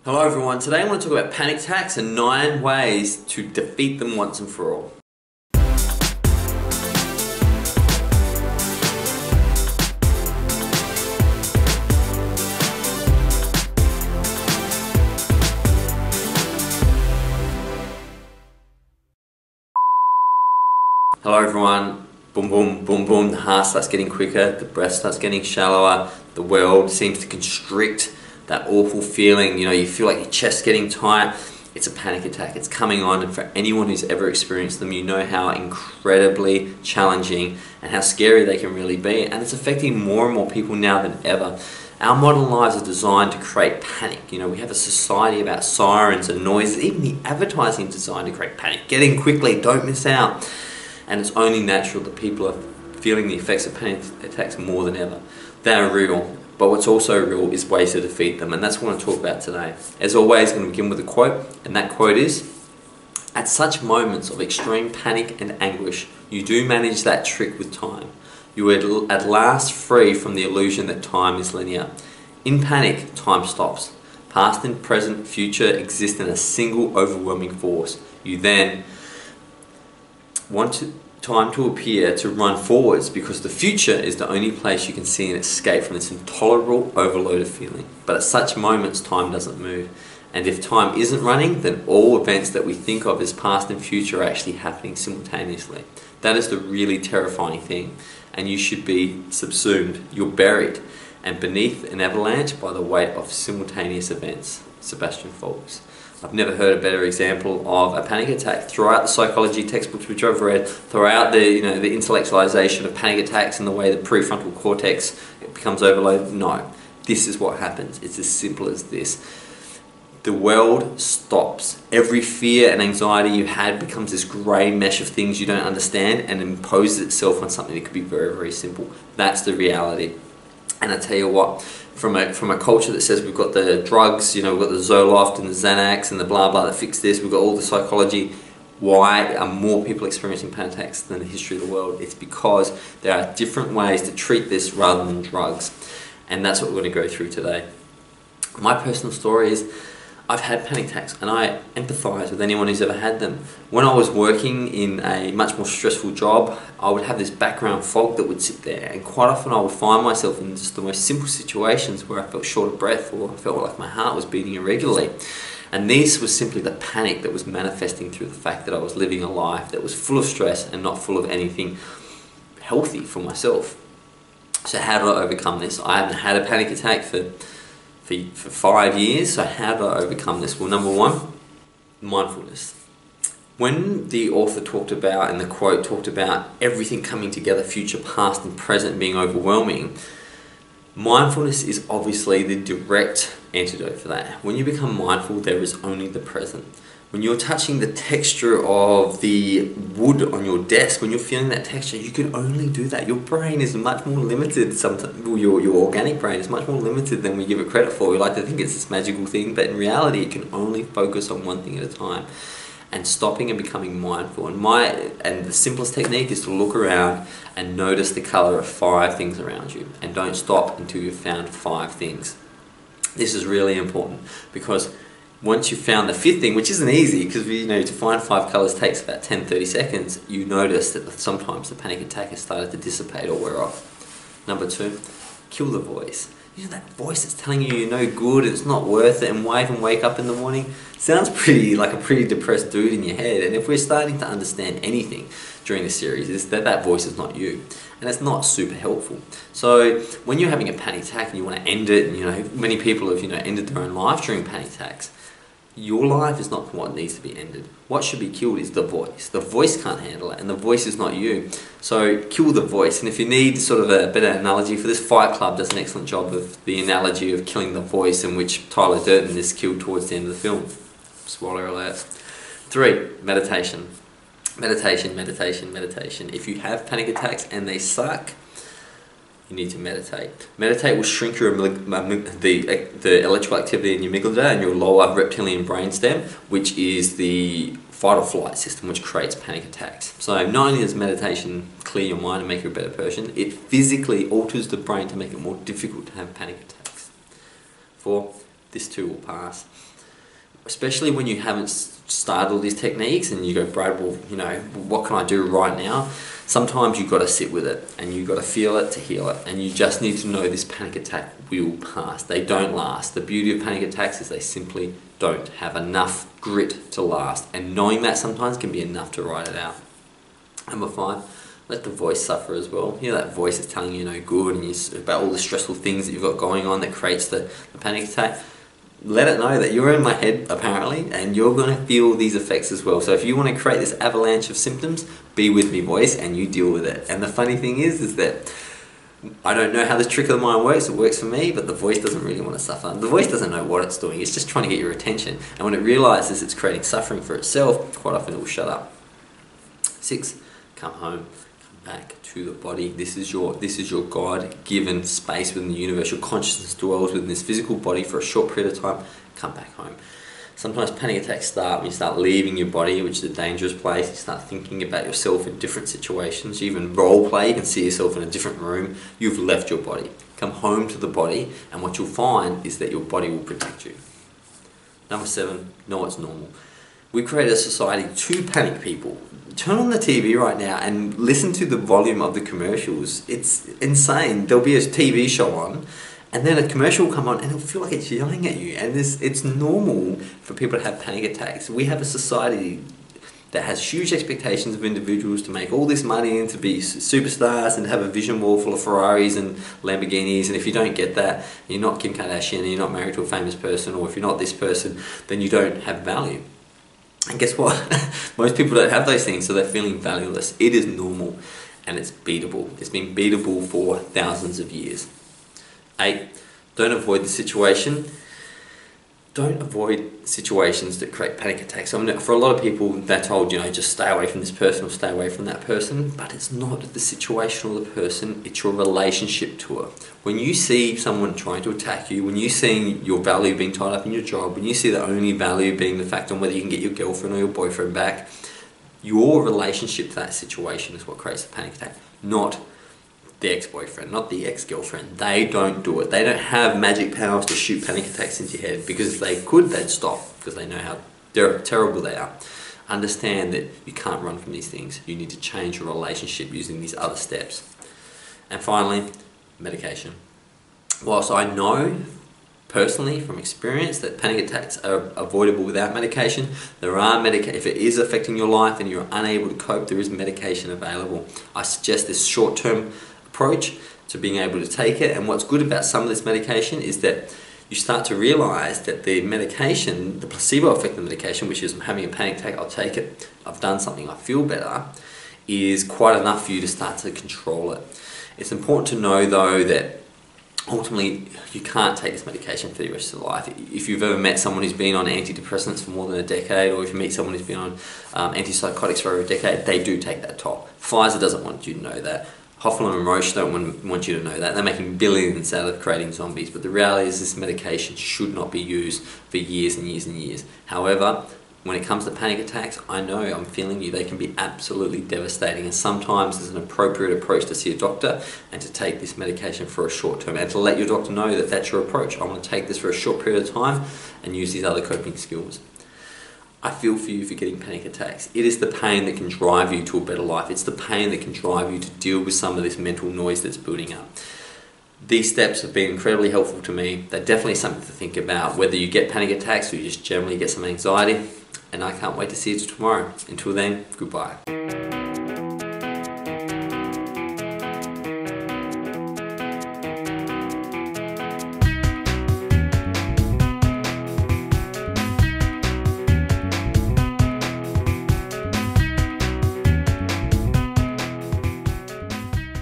Hello everyone, today I want to talk about panic attacks and 9 ways to defeat them once and for all. Hello everyone, boom boom boom boom, the heart starts getting quicker, the breath starts getting shallower, the world seems to constrict, that awful feeling, you feel like your chest's getting tight. It's a panic attack, it's coming on, and for anyone who's ever experienced them, you know how incredibly challenging and how scary they can really be, and it's affecting more and more people now than ever. Our modern lives are designed to create panic. We have a society about sirens and noises, even the advertising is designed to create panic. Get in quickly, don't miss out. And it's only natural that people are feeling the effects of panic attacks more than ever. They are real, but what's also real is ways to defeat them, and that's what I want to talk about today. As always, I'm going to begin with a quote, and that quote is, "At such moments of extreme panic and anguish, you do manage that trick with time. You are at last free from the illusion that time is linear. In panic, time stops. Past and present, future exist in a single overwhelming force. You then want time to appear to run forwards because the future is the only place you can see and escape from this intolerable overloaded feeling. But at such moments, time doesn't move. And if time isn't running, then all events that we think of as past and future are actually happening simultaneously. That is the really terrifying thing. And you should be subsumed. You're buried and beneath an avalanche by the weight of simultaneous events." Sebastian Faulks. I've never heard a better example of a panic attack. Throughout the psychology textbooks which I've read, throughout the intellectualization of panic attacks and the way the prefrontal cortex becomes overloaded, no, this is what happens. It's as simple as this. The world stops. Every fear and anxiety you've had becomes this grey mesh of things you don't understand and imposes itself on something that could be very, very simple. That's the reality. And I tell you what, from a culture that says we've got the drugs, we've got the Zoloft and the Xanax and the blah blah that fix this, we've got all the psychology, why are more people experiencing panic attacks than the history of the world? It's because there are different ways to treat this rather than drugs. And that's what we're going to go through today. My personal story is, I've had panic attacks and I empathise with anyone who's ever had them. When I was working in a much more stressful job, I would have this background fog that would sit there, and quite often I would find myself in just the most simple situations where I felt short of breath or I felt like my heart was beating irregularly. And this was simply the panic that was manifesting through the fact that I was living a life that was full of stress and not full of anything healthy for myself. So how did I overcome this? I haven't had a panic attack for 5 years, so how do I overcome this? Well, number one, mindfulness. When the author talked about, and the quote talked about everything coming together, future, past and present being overwhelming, mindfulness is obviously the direct antidote for that. When you become mindful, there is only the present. When you're touching the texture of the wood on your desk, when you're feeling that texture, you can only do that. Your brain is much more limited. Sometimes, your organic brain is much more limited than we give it credit for. We like to think it's this magical thing, but in reality, it can only focus on one thing at a time. And stopping and becoming mindful. And the simplest technique is to look around and notice the color of 5 things around you. And don't stop until you've found 5 things. This is really important because once you've found the 5th thing, which isn't easy because to find 5 colours takes about 10-30 seconds, you notice that sometimes the panic attack has started to dissipate or wear off. Number 2, kill the voice. That voice that's telling you you're no good, it's not worth it, and wake up in the morning. Sounds like a pretty depressed dude in your head. And if we're starting to understand anything during this series, is that voice is not you. And it's not super helpful. So when you're having a panic attack and you want to end it, and many people have ended their own life during panic attacks, your life is not what needs to be ended. What should be killed is the voice. The voice can't handle it, and the voice is not you. So kill the voice. And if you need sort of a better analogy for this, Fight Club does an excellent job of the analogy of killing the voice, in which Tyler Durden is killed towards the end of the film. Spoiler alert. 3, meditation. Meditation, meditation, meditation. If you have panic attacks and they suck, you need to meditate. Meditate will shrink the electrical activity in your amygdala and your lower reptilian brainstem, which is the fight or flight system, which creates panic attacks. So not only does meditation clear your mind and make you a better person, it physically alters the brain to make it more difficult to have panic attacks. 4, this too will pass. especially when you haven't started all these techniques and you go, Brad, well, you know, what can I do right now? Sometimes you've got to sit with it and you've got to feel it to heal it, and you just need to know this panic attack will pass. They don't last. The beauty of panic attacks is they simply don't have enough grit to last, and knowing that sometimes can be enough to ride it out. Number 5, let the voice suffer as well. You know, that voice is telling you no good and about all the stressful things that you've got going on that creates the panic attack. Let it know that you're in my head apparently, and you're going to feel these effects as well. So if you want to create this avalanche of symptoms, be with me, voice, and you deal with it. And the funny thing is that I don't know how this trick of the mind works. It works for me, but the voice doesn't really want to suffer. The voice doesn't know what it's doing. It's just trying to get your attention. And when it realizes it's creating suffering for itself, quite often it will shut up. 6, come home. Back to the body. This is your God-given space within the universe. Your consciousness dwells within this physical body for a short period of time. Come back home. Sometimes panic attacks start when you start leaving your body, which is a dangerous place. You start thinking about yourself in different situations. You even role play. You can see yourself in a different room. You've left your body. Come home to the body, and what you'll find is that your body will protect you. Number 7, know it's normal. We created a society to panic people. Turn on the TV right now and listen to the volume of the commercials. It's insane. There'll be a TV show on, and then a commercial will come on and it'll feel like it's yelling at you. And it's normal for people to have panic attacks. We have a society that has huge expectations of individuals to make all this money and to be superstars and have a vision wall full of Ferraris and Lamborghinis. And if you don't get that, you're not Kim Kardashian and you're not married to a famous person, or if you're not this person, then you don't have value. And guess what? Most people don't have those things, so they're feeling valueless. It is normal and it's beatable. It's been beatable for thousands of years. 8, don't avoid the situation. Don't avoid situations that create panic attacks. I mean, for a lot of people, they're told, you know, just stay away from this person or stay away from that person. But it's not the situation or the person, it's your relationship to it. When you see someone trying to attack you, when you see your value being tied up in your job, when you see the only value being the fact on whether you can get your girlfriend or your boyfriend back, your relationship to that situation is what creates the panic attack, not the ex-boyfriend, not the ex-girlfriend. They don't do it. They don't have magic powers to shoot panic attacks into your head, because if they could, they'd stop, because they know how terrible they are. Understand that you can't run from these things. You need to change your relationship using these other steps. And finally, medication. Whilst I know personally from experience that panic attacks are avoidable without medication, there are if it is affecting your life and you're unable to cope, there is medication available. I suggest this short-term approach to being able to take it. And what's good about some of this medication is that you start to realize that the medication, the placebo effect of the medication, which is I'm having a panic attack, I'll take it, I've done something, I feel better, is quite enough for you to start to control it. It's important to know though that ultimately you can't take this medication for the rest of your life. If you've ever met someone who's been on antidepressants for more than a decade, or if you meet someone who's been on antipsychotics for over a decade, they do take that toll. Pfizer doesn't want you to know that. Hoffman and Roche don't want you to know that. They're making billions out of creating zombies, but the reality is this medication should not be used for years and years and years. However, when it comes to panic attacks, I know, I'm feeling you, they can be absolutely devastating, and sometimes there's an appropriate approach to see a doctor and to take this medication for a short term, and to let your doctor know that that's your approach. I want to take this for a short period of time and use these other coping skills. I feel for you for getting panic attacks. It is the pain that can drive you to a better life. It's the pain that can drive you to deal with some of this mental noise that's building up. These steps have been incredibly helpful to me. They're definitely something to think about, whether you get panic attacks or you just generally get some anxiety. And I can't wait to see you tomorrow. Until then, goodbye.